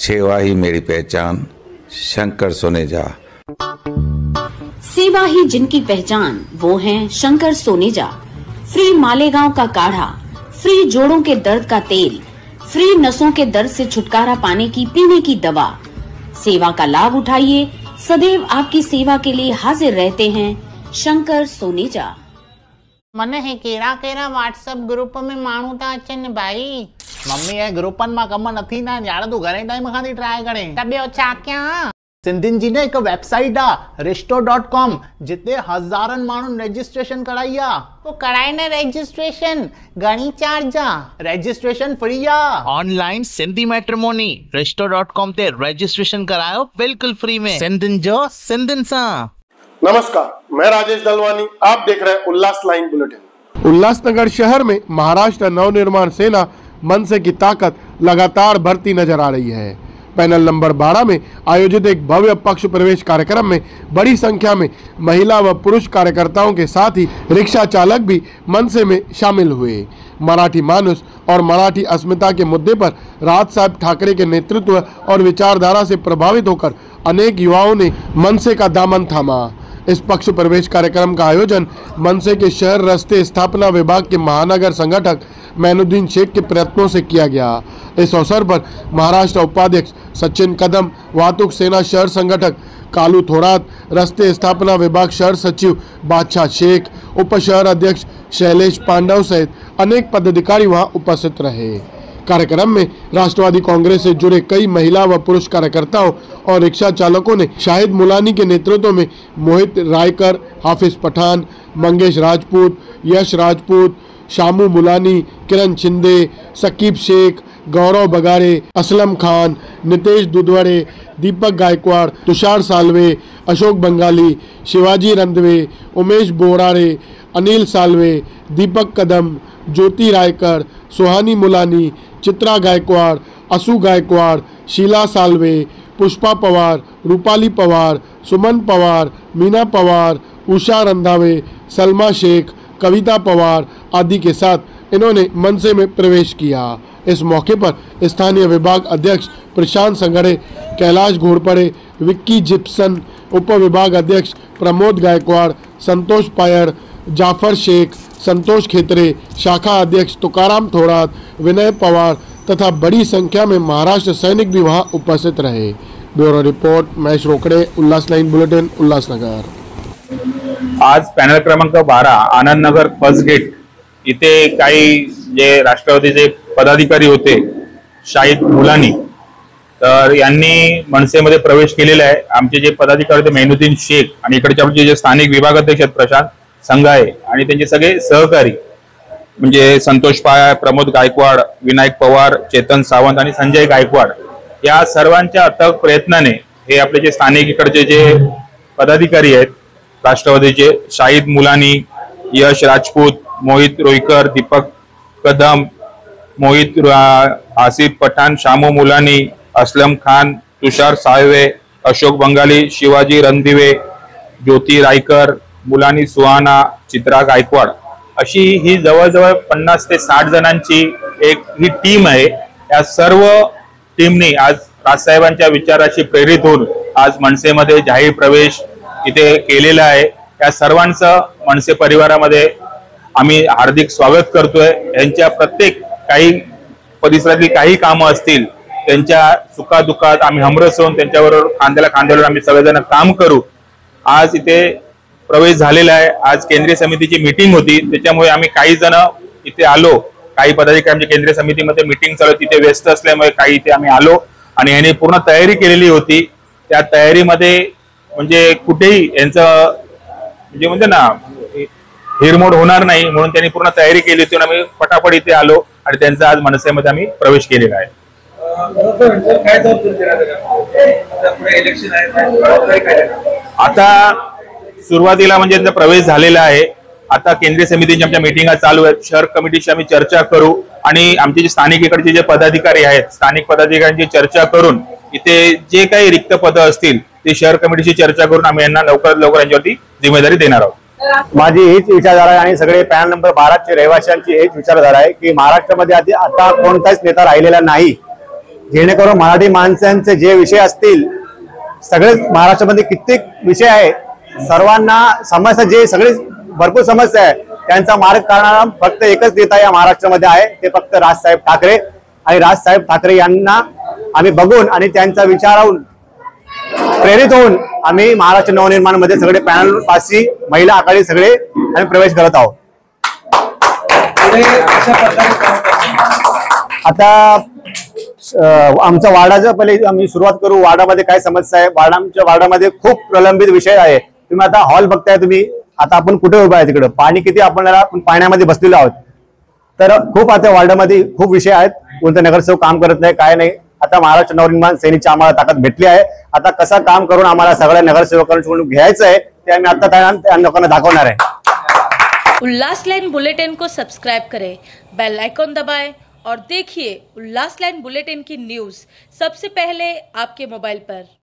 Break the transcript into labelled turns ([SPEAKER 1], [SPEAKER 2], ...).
[SPEAKER 1] सेवा ही मेरी पहचान, शंकर सोनेजा।
[SPEAKER 2] सेवा ही जिनकी पहचान, वो हैं शंकर सोनेजा। फ्री मालेगांव का काढ़ा, फ्री जोड़ों के दर्द का तेल, फ्री नसों के दर्द से छुटकारा पाने की पीने की दवा। सेवा का लाभ उठाइए, सदैव आपकी सेवा के लिए हाजिर रहते हैं शंकर सोनेजा।
[SPEAKER 3] मने हे केड़ा व्हाट्सएप ग्रुप में माण्हू था अचन भाई। मम्मी ये ग्रुपन में कम नथी ना यार, तू घणे टाइम खां ट्राई करे त ॿियो छा कयां। सिंधिन जी ने एक वेबसाइट आ risto.com जिते हजारन माण्हुन रजिस्ट्रेशन कराई आ। तो कराए ने रजिस्ट्रेशन, घणी चार्ज आ? रजिस्ट्रेशन फ्री आ।
[SPEAKER 4] ऑनलाइन सिंधी मैट्रिमोनी risto.com ते रजिस्ट्रेशन करायो बिल्कुल फ्री में। सिंधिन जो सिंधिन सा।
[SPEAKER 5] नमस्कार, मैं राजेश दलवानी, आप देख रहे हैं उल्लास लाइन बुलेटिन। उल्लासनगर शहर में महाराष्ट्र नवनिर्माण सेना मनसे की ताकत लगातार बढ़ती नजर आ रही है। पैनल नंबर 12 में आयोजित एक भव्य पक्ष प्रवेश कार्यक्रम में बड़ी संख्या में महिला व पुरुष कार्यकर्ताओं के साथ ही रिक्शा चालक भी मनसे में शामिल हुए। मराठी मानुस और मराठी अस्मिता के मुद्दे पर राज साहब ठाकरे के नेतृत्व और विचारधारा से प्रभावित होकर अनेक युवाओं ने मनसे का दामन थामा। इस पक्ष प्रवेश कार्यक्रम का आयोजन मनसे के शहर रस्ते स्थापना विभाग के महानगर संगठक मैनुद्दीन शेख के प्रयत्नों से किया गया। इस अवसर पर महाराष्ट्र उपाध्यक्ष सचिन कदम, वाहतुक सेना शहर संगठक कालू थोरात, रस्ते स्थापना विभाग शहर सचिव बादशाह शेख, उप शहर अध्यक्ष शैलेश पांडव सहित अनेक पदाधिकारी वहां उपस्थित रहे। कार्यक्रम में राष्ट्रवादी कांग्रेस से जुड़े कई महिला व पुरुष कार्यकर्ताओं और रिक्शा चालकों ने शाहिद मुलानी के नेतृत्व में मोहित रायकर, हाफिज पठान, मंगेश राजपूत, यश राजपूत, शामू मुलानी, किरण शिंदे, सकीब शेख, गौरव बगारे, असलम खान, नितेश दुधवड़े, दीपक गायकवाड़, तुषार सालवे, अशोक बंगाली, शिवाजी रंधवे, उमेश बोरारे, अनिल सालवे, दीपक कदम, ज्योति रायकर, सुहानी मुलानी, चित्रा गायकवाड़, असू गायकवाड़, शीला सालवे, पुष्पा पवार, रूपाली पवार, सुमन पवार, मीना पवार, उषा रंधावे, सलमा शेख, कविता पवार आदि के साथ इन्होंने मनसे में प्रवेश किया। इस मौके पर स्थानीय विभाग अध्यक्ष प्रशांत संगड़े, कैलाश घोड़पड़े, विक्की जिप्सन, उप विभाग अध्यक्ष प्रमोद गायकवाड़, संतोष पायर, जाफर शेख, संतोष खेतरे, शाखा अध्यक्ष तुकाराम थोरात, विनय पवार तथा बड़ी संख्या में महाराष्ट्र सैनिक भी वहां उपस्थित रहे। ब्यूरो रिपोर्ट, महेश रोकड़े, उल्लास लाइन बुलेटिन, उल्लासनगर।
[SPEAKER 6] आज पॅनल क्रमांक 12 आनंद नगर फर्स्ट गेट इथे काही जे राष्ट्रवादीचे पदाधिकारी होते शाहिद मुलानी, तर यांनी मनसेमध्ये प्रवेश केलेला आहे। आमचे जे पदाधिकारी होते मैनुद्दीन शेख आणि इकडचे आमचे जे स्थानिक विभाग अध्यक्ष आहेत प्रशांत संघाळे आणि त्यांचे सगळे सहकारी म्हणजे संतोष पायर, प्रमोद गायकवाड, विनायक पवार, चेतन सावंत आणि संजय गायकवाड, या सर्वांच्या अथक प्रयत्नाने हे आपले जे स्थानिक इकडचे जे पदाधिकारी आहेत राष्ट्रवादीचे शाहिद मुलानी, यश राजपूत, मोहित रोईकर, दीपक कदम, मोहित आसिफ पठान, शामू मुलानी, असलम खान, तुषार साळवे, अशोक बंगाली, शिवाजी रणदिवे, ज्योति रायकर, मुलानी सुहाना, चित्रा गायकवाड, अशी ही जवळजवळ 50 ते 60 जणांची एक ही टीम आहे। या सर्व टीमनी आज राजसाहेबांच्या विचाराशी प्रेरित होऊन आज मनसेमध्ये जाहीर प्रवेश इथे केलेला आहे। या सर्वांचं मनसे परिवारामध्ये आम्ही हार्दिक स्वागत करतोय। यांच्या प्रत्येक काही परिसरातील काही कामं असतील त्यांच्या सुखादुखात आम्ही हमरस होऊन त्यांच्याबरोबर खांद्याला खांद्यावर आम्ही सगळेजण काम करू। आज इथे प्रवेश झालेला आहे। आज केंद्रीय समितीची मीटिंग होती, त्याच्यामुळे आम्ही काही जण इथे आलो। काही पदाधिकारी आमच्या केंद्रीय समितीमध्ये मीटिंग चालू तिथे व्यस्त असल्यामुळे काही इथे आम्ही आलो आणि यांनी पूर्ण तयारी केलेली होती। त्या तयारीमध्ये म्हणजे कुठेही यांचं म्हणजे म्हणते ना हिरमोड होणार नाही म्हणून त्यांनी पूर्ण तयारी केली होती। आम्ही फटाफट इथे आलो आणि त्यांचा आज मनसेमध्ये आम्ही प्रवेश केलेला आहे। आता सुरुवातीला म्हणजे त्यांचा प्रवेश झालेला आहे। आता केंद्रीय समितीच्या आमच्या मीटिंगा चालू आहेत। शहर कमिटीशी आम्ही चर्चा करू आणि आमचे जे स्थानिक इकडचे जे पदाधिकारी आहेत स्थानिक पदाधिकाऱ्यांची चर्चा करून इथे जे काही रिक्त पदं असतील ते शहर कमिटीशी चर्चा करून आम्ही यांना लवकरात लवकर यांच्यावरती जिम्मेदारी देणार आहोत।
[SPEAKER 7] माझी हीच विचारधारा आहे आणि सगळे पॅनल नंबर 12 चे रहिवाशांची हेच विचारधारा आहे की महाराष्ट्रामध्ये आता कोणताच नेता राहिलेला नाही जेणेकरून मराठी माणसांचे जे विषय असतील, सगळे महाराष्ट्रामध्ये कित्येक विषय आहे, सर्वांना समस्या जे सगळे भरपूर समस्या आहे त्यांचा मार्ग काढणारा फक्त एकच नेता या महाराष्ट्रामध्ये आहे, ते फक्त राजसाहेब ठाकरे. आणि राजसाहेब ठाकरे यांना आम्ही बघून आणि त्यांच्या विचारावरून प्रेरित होऊन आम्ही महाराष्ट्र नवनिर्माण मध्ये सगळे पॅनल पासी महिला आघाडी सगळे आम्ही प्रवेश करत आहोत. आता आमचा वार्डाचा पहिले आम्ही सुरुवात करू. वार्डामध्ये काय समस्या आहे, आमच्या वार्डामध्ये खूप प्रलंबित विषय आहे. तुम्ही आता हॉल बघताय, तुम्ही आता आपण कुठे उभा आहे, तिकडं पाणी किती, आपल्याला पाण्यामध्ये बसलेलो आहोत. तर खूप आता वार्डामध्ये खूप विषय आहेत, कोणतं नगरसेवक काम करत नाही, काय नाही. आता महाराष्ट्र नवनिर्माण सेनेची आम्हाला ताकद भेटली आहे. आता कसं काम करून आम्हाला सगळ्या नगरसेवकांकडून घ्यायचं आहे ते आम्ही आता त्या लोकांना दाखवणार आहे.
[SPEAKER 8] उल्लास लाइन बुलेटिन को सब्सक्राइब करें, बेल आइकॉन दबाएं और देखिए उल्लास लाइन बुलेटिन की न्यूज़ सबसे पहले आपके मोबाइल पर।